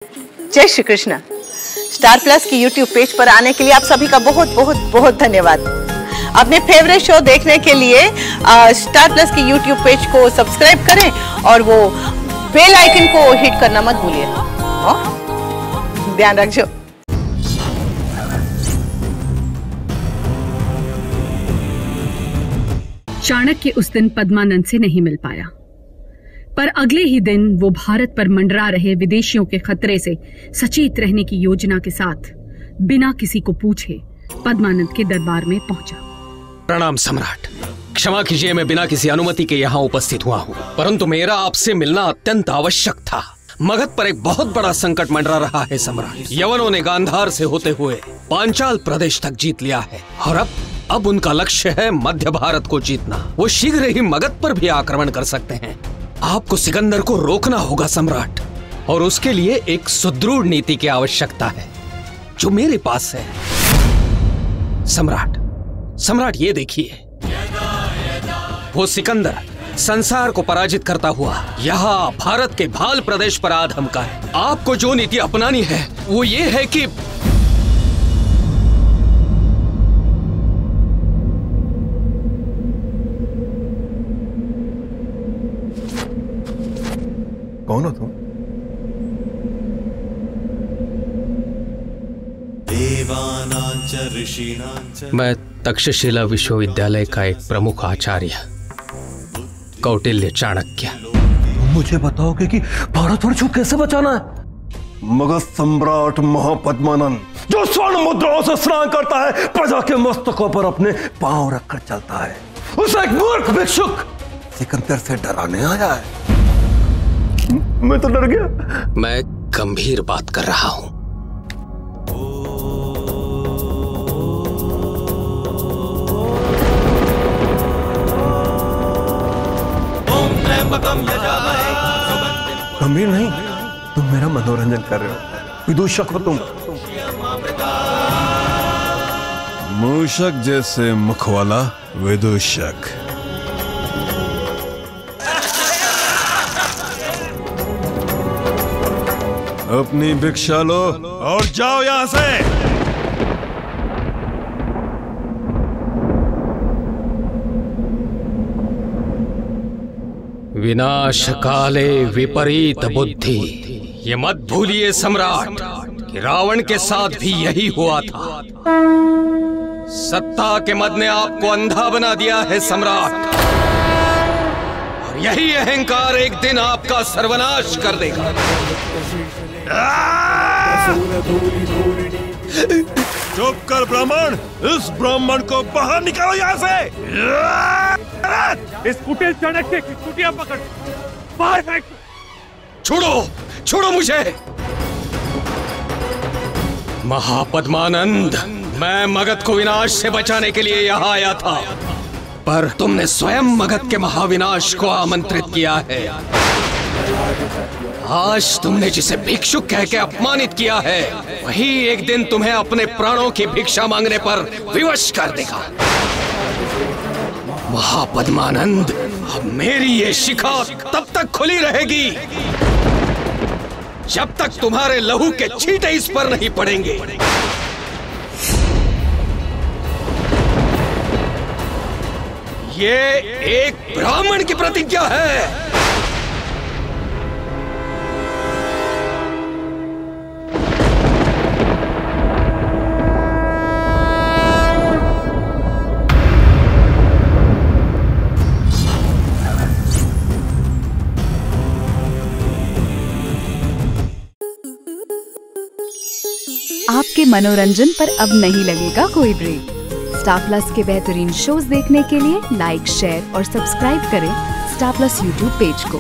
जय Shri Krishna. Star plus की YouTube page पर आने के लिए आप सभी का बहुत बहुत बहुत धन्यवाद। अपने फेवरेट शो देखने के लिए स्टार प्लस की यूट्यूब पेज को सब्सक्राइब करें और वो बेल आइकन को हिट करना मत भूलिए। ध्यान रखिए। चाणक्य उस दिन पद्मानंद से नहीं मिल पाया, पर अगले ही दिन वो भारत पर मंडरा रहे विदेशियों के खतरे से सचेत रहने की योजना के साथ बिना किसी को पूछे पद्मानंद के दरबार में पहुंचा। प्रणाम सम्राट, क्षमा कीजिए, मैं बिना किसी अनुमति के यहाँ उपस्थित हुआ हूँ, परंतु मेरा आपसे मिलना अत्यंत आवश्यक था। मगध पर एक बहुत बड़ा संकट मंडरा रहा है सम्राट। यवनों ने गांधार से होते हुए पांचाल प्रदेश तक जीत लिया है और अब उनका लक्ष्य है मध्य भारत को जीतना। वो शीघ्र ही मगध पर भी आक्रमण कर सकते हैं। आपको सिकंदर को रोकना होगा सम्राट, और उसके लिए एक सुदृढ़ नीति की आवश्यकता है जो मेरे पास है। सम्राट ये देखिए, वो सिकंदर संसार को पराजित करता हुआ यहाँ भारत के भाल प्रदेश पर आ धमका है। आपको जो नीति अपनानी है वो ये है कि कौन हो तुम? मैं तक्षशिला विश्वविद्यालय का एक प्रमुख आचार्य कौटिल्य चाणक्य। मुझे बताओगे कि भारतवर्ष को कैसे बचाना है? मगध सम्राट महापद्मानंद जो स्वर्ण मुद्राओं से स्नान करता है, प्रजा के मस्तकों पर अपने पांव रखकर चलता है, उसे एक मूर्ख भिक्षुक सिकंदर से डराने आया है। मैं तो डर गया। मैं गंभीर बात कर रहा हूं। गंभीर नहीं, तुम मेरा मनोरंजन कर रहे हो। विदूषक हो तुम। मूषक जैसे मुख वाला विदूषक। अपनी भिक्षा लो और जाओ यहां से। विनाश काले विपरीत बुद्धि। ये मत भूलिए सम्राट कि रावण के साथ भी यही हुआ था। सत्ता के मद ने आपको अंधा बना दिया है सम्राट, और यही अहंकार एक दिन आपका सर्वनाश कर देगा। चुप कर ब्राह्मण, इस ब्राह्मण को बाहर निकालो यहाँ से। इस कुटिल चाणक्य की कुटिया पकड़ बाहर फेंक। छोड़ो मुझे। महापद्मानंद, मैं मगध को विनाश से बचाने के लिए यहाँ आया था, पर तुमने स्वयं मगध के महाविनाश को आमंत्रित किया है। आज तुमने जिसे भिक्षुक कह के अपमानित किया है, वही एक दिन तुम्हें अपने प्राणों की भिक्षा मांगने पर विवश कर देगा। महापद्मानंद, अब मेरी ये शिखा तब तक खुली रहेगी जब तक तुम्हारे लहू के छींटे इस पर नहीं पड़ेंगे। ये एक ब्राह्मण की प्रतिज्ञा है। आपके मनोरंजन पर अब नहीं लगेगा कोई ब्रेक। स्टार प्लस के बेहतरीन शोज देखने के लिए लाइक, शेयर और सब्सक्राइब करें स्टार प्लस यूट्यूब पेज को।